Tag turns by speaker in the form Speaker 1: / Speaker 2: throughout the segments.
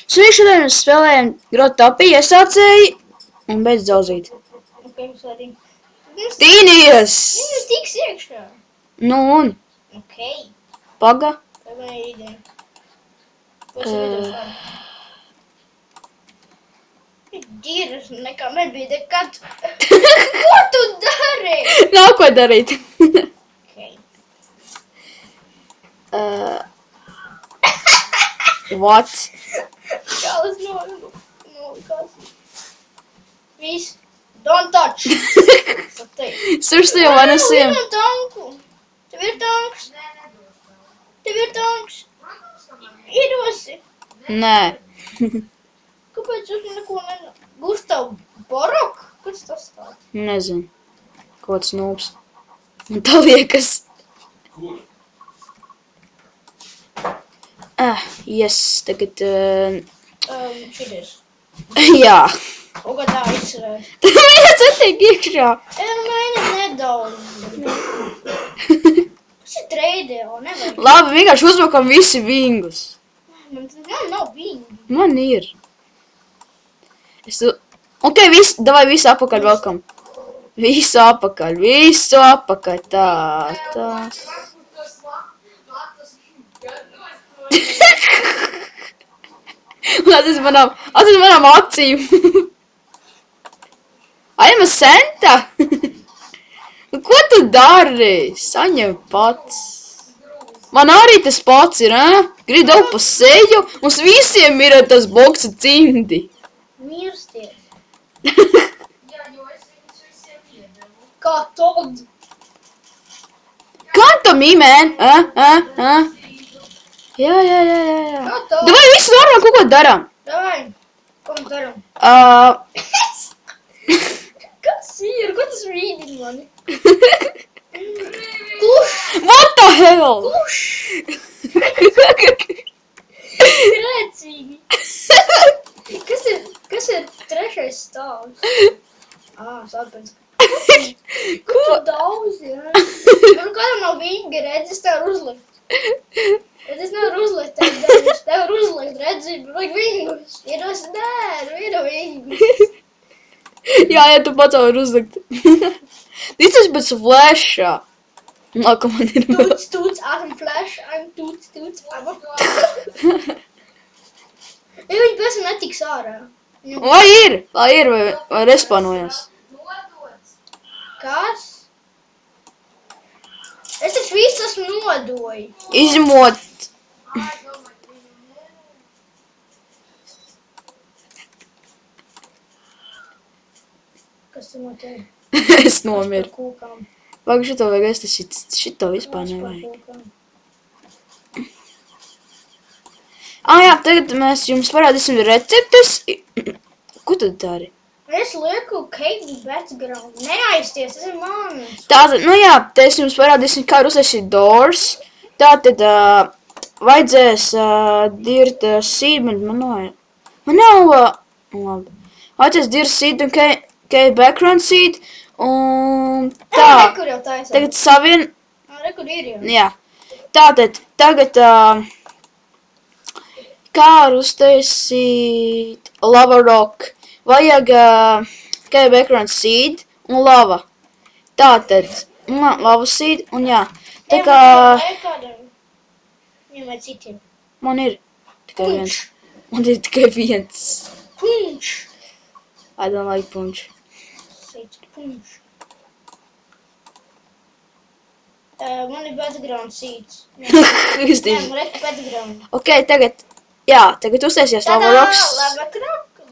Speaker 1: Šodien mēs spēlējam grotopiju, iesācēji un beidz dzaudzīt.
Speaker 2: Ok, mums arī.
Speaker 1: Tīnījies!
Speaker 2: Viņus tiks iekšā.
Speaker 1: Nu un?
Speaker 2: Ok.
Speaker 1: Paga?
Speaker 2: Vai man ir ideja? Ko es vidus varu? Dīras nekā nebija nekad. Ko tu dari?
Speaker 1: Nav ko darīt.
Speaker 2: Ok.
Speaker 1: What?
Speaker 2: Čalis nolikās. Viss. Don't touch.
Speaker 1: Seriously, I wanna see him.
Speaker 2: Vienam tanku. Tev ir tanks. Tev ir tanks. Iedosi.
Speaker 1: Nē.
Speaker 2: Kāpēc jūs neko nenā? Gustav Borok? Kas tas tāds?
Speaker 1: Nezinu. Kods nūps. Man tā liekas. Yes, tagad...
Speaker 2: Šities.
Speaker 1: Jā.
Speaker 2: Kaut kā tā izsarēs.
Speaker 1: Viens attiek iekšā.
Speaker 2: Mēģināt nedaudz. Kas ir treideo? Nevajag.
Speaker 1: Labi, vienkārši uzbrukam visi vingus.
Speaker 2: Man nav viņi.
Speaker 1: Man ir. Ok, davai visu apakaļ velkam. Visu apakaļ. Tā. Atsis manām acīm. I'm a Santa. Ko tu dari? Saņem pats. Man arī tas pats ir, Gribu dabūt pa seju, mums visiem ir tas boksa cimdi.
Speaker 2: Mirsties. Kā tad?
Speaker 1: Kā to mīmēn? Jā.
Speaker 2: Kā tad?
Speaker 1: Davai visi normāli kaut ko darām.
Speaker 2: Davai. Ko mēs daram? Kas ir? Ko tas rīdina mani? Kurš?
Speaker 1: What the hell?
Speaker 2: Kurš? Grēcīgi. Kas ir trešais stāvs? Sāpens. Ko tu daudz, jā? Man kādam nav vingi, redz, es tev uzlikt. Bet es nevaru uzlikt tev, es tev varu uzlikt, redzi, vajag vingus. Iedos, nē, ir vingus.
Speaker 1: Jā, tu pats var uzlikt. This is pēc flashā. Nākam, man ir vēl.
Speaker 2: Tūts, I'm flash, I'm tūts, I'm a... Ja viņi pēc netiks ārā.
Speaker 1: Vai ir, vai respanojas.
Speaker 2: Kas? Es taču visu esmu nodoju.
Speaker 1: Izņemot.
Speaker 2: Kas tu no tevi?
Speaker 1: Es nomiru.
Speaker 2: Kūkām.
Speaker 1: Vajag šito vajag, es šito vispār nevajag. Jā, tagad mēs jums parādīsim receptes. Ko tu dari?
Speaker 2: Es lieku cake background. Neaizties, tas ir manis.
Speaker 1: Tātad, te es jums parādīsim, kā uztaisīt doors. Tātad, vajadzēs dirt seed, man nav, labi. Vajadzēs dirt seed un cake background seed. Un tā.
Speaker 2: Rekur jau taisā.
Speaker 1: Tagad savien.
Speaker 2: Rekur ir jau.
Speaker 1: Jā. Tātad, tagad, kā uztaisīt lava rock. Vajag cake background seed un lava. Tātad, lava seed un jā. Tā kā...
Speaker 2: Viņam vai citiem.
Speaker 1: Man ir tikai viens. Man ir tikai viens.
Speaker 2: Punch.
Speaker 1: I don't like punch.
Speaker 2: Punch. Man ir background seeds. Nē, man reku background.
Speaker 1: Ok, tagad uztaisies lava rocks.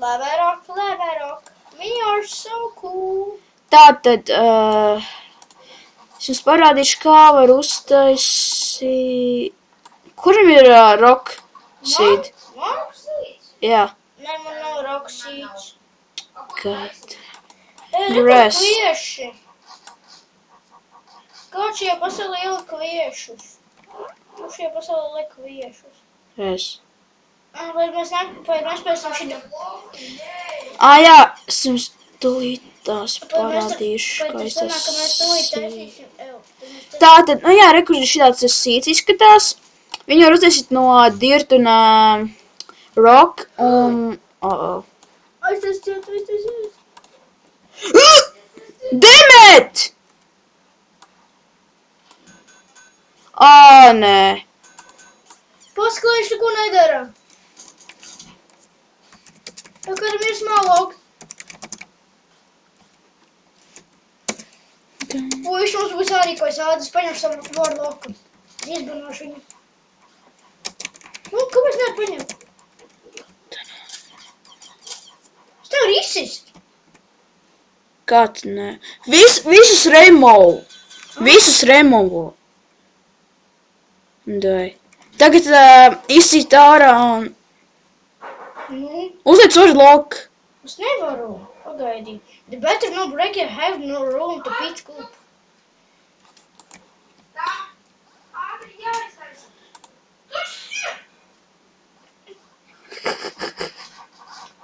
Speaker 2: Lava rock. We are so cool.
Speaker 1: Tātad, es jums parādīšu, kā var uztaisīt... Kuram ir rock seed?
Speaker 2: Rock seeds?
Speaker 1: Jā.
Speaker 2: Nē, man nav rock seeds.
Speaker 1: God.
Speaker 2: Reku kvieši. Kā šajā pasaulē ielika kviešus? Kā šajā pasaulē liek kviešus?
Speaker 1: Es.
Speaker 2: Vai mēs pēc tam šitā?
Speaker 1: Jā, es jums tūlītās parādīšu, kā es tas seed. Tātad, rekur šitāds tas seeds izskatās. Viņu var uztaisīt no dirt un rock un...
Speaker 2: Aiztaisiet.
Speaker 1: Demet! Nē.
Speaker 2: Paskā viņš neko nedara. Tā kādam ir smalāk. O, viņš mums būs ārīkojas ādas, paņemšu savu warlocku. Izbanošu viņu. Nu, kāpēc nevar paņemt? Es tev var izsist.
Speaker 1: Kāds nē. Visus remov. Visus removo. Dai. Tagad izsīt ārā un... Uzliec warlock.
Speaker 2: Es nevaru. Pagaidi. The better no breaker have no room to pitch coop.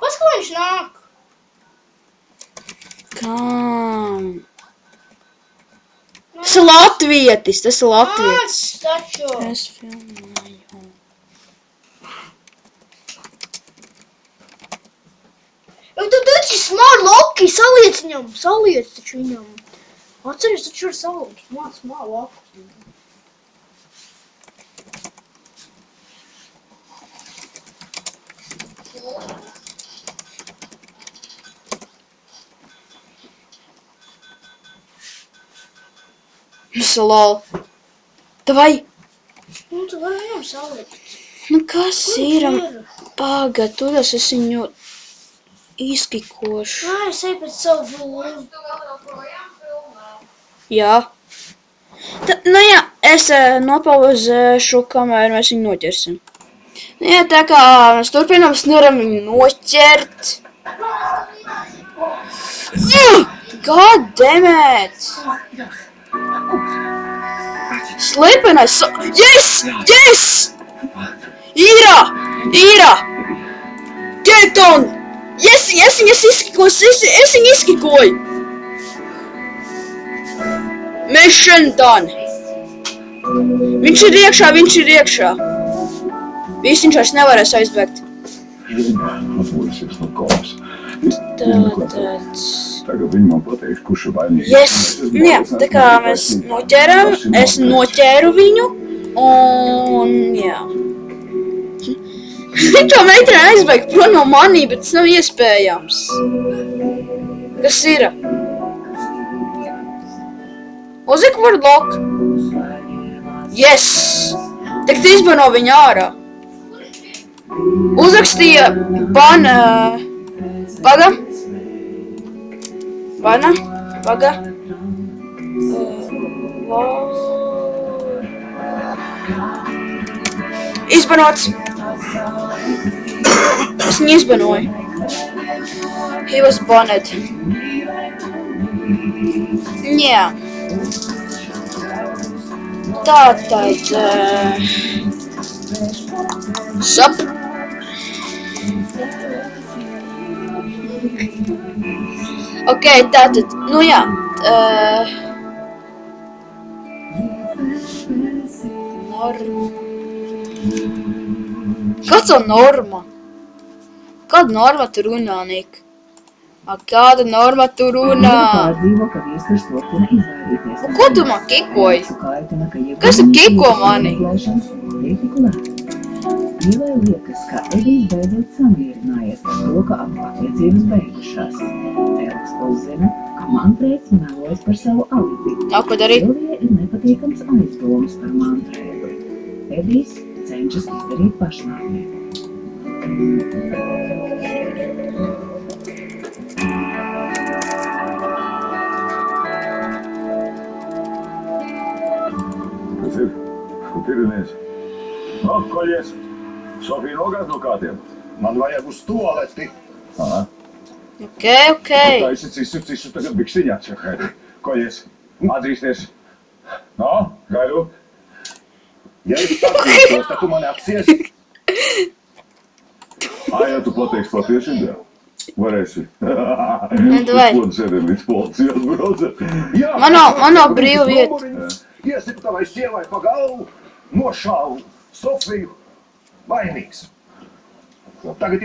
Speaker 2: Paskā viņš nāk.
Speaker 1: Kam? Tas ir latvietis, tas ir latvietis.
Speaker 2: Taču.
Speaker 1: Es filmēju.
Speaker 2: Jo tu taču smart loki, saliec viņam, saliec taču viņam. Atceries, taču var saliec, smart loki.
Speaker 1: Lol. Davai.
Speaker 2: Nu, tu vari viņam saliec.
Speaker 1: Nu, kas ir? Pagad, tu tas esi viņu izkikošu.
Speaker 2: Nā, es eju pēc savu filmu.
Speaker 1: Jā. Nu jā, es nopauzēšu, kamēr mēs viņu noķersim. Nu jā, tā kā mēs turpinām, mēs nevaram viņu noķert. God damn it! Slepenais! Yes! Yes! Īrā! Get on! Yes, es viņu izkikoju! Mission done! Viņš ir iekšā! Viss viņš vairs nevarēs aizbēgt. Tātad...
Speaker 3: Tagad viņi man pateiks, kurš ir vainīgs.
Speaker 1: Yes! Jā, tā kā mēs noķēram, es noķēru viņu, un jā. Viņš to meiteni aizbēgt prom no manī, bet tas nav iespējams. Kas ir? Uzliek warlock. Yes! Tagad izbano viņu ārā. Uzrakstīja Paga. Izbanots. Es viņu izbanoju. He was banned. Jā. Tātad... Sap. Ok, tātad, nu jā. Norma. Kāds ir norma? Kāda norma tu runā, Nik? Kāda norma tu runā? Ko tu man kikoji? Kas tu kiko mani?Īlai
Speaker 4: liekas, ka Edijs beidzot samierinājies par to, ka attiecības beigušās. Eliks uzzina, ka Manfrēds melojas par savu alibi.
Speaker 1: Nav ko darīt.
Speaker 4: Ilijai ir nepatīkams aizdomas par Manfrēdu. Edijs cenšas izdarīt pašnāvību.
Speaker 3: Kas ir? Kur tirinies? Apkoļies! Sofija nogāz no kādiem?
Speaker 5: Man vajag uz tualeti.
Speaker 3: Aha.
Speaker 1: Ok.
Speaker 3: Tā esi tagad bikstiņā, čakādi. Koļies, atzīsties. No, gaidu.
Speaker 5: Ja es patīšos, tad tu mani aksies.
Speaker 3: Ja tu pateiksi patiesi, jā. Varēsi.
Speaker 1: Davai.
Speaker 3: Uz sēdēm līdz policijas brauca.
Speaker 5: Jā,
Speaker 1: Man nav brīva vieta.
Speaker 5: Iesiku tavai sievai pa galvu, nošāvu Sofiju. Vainīgs. Tagad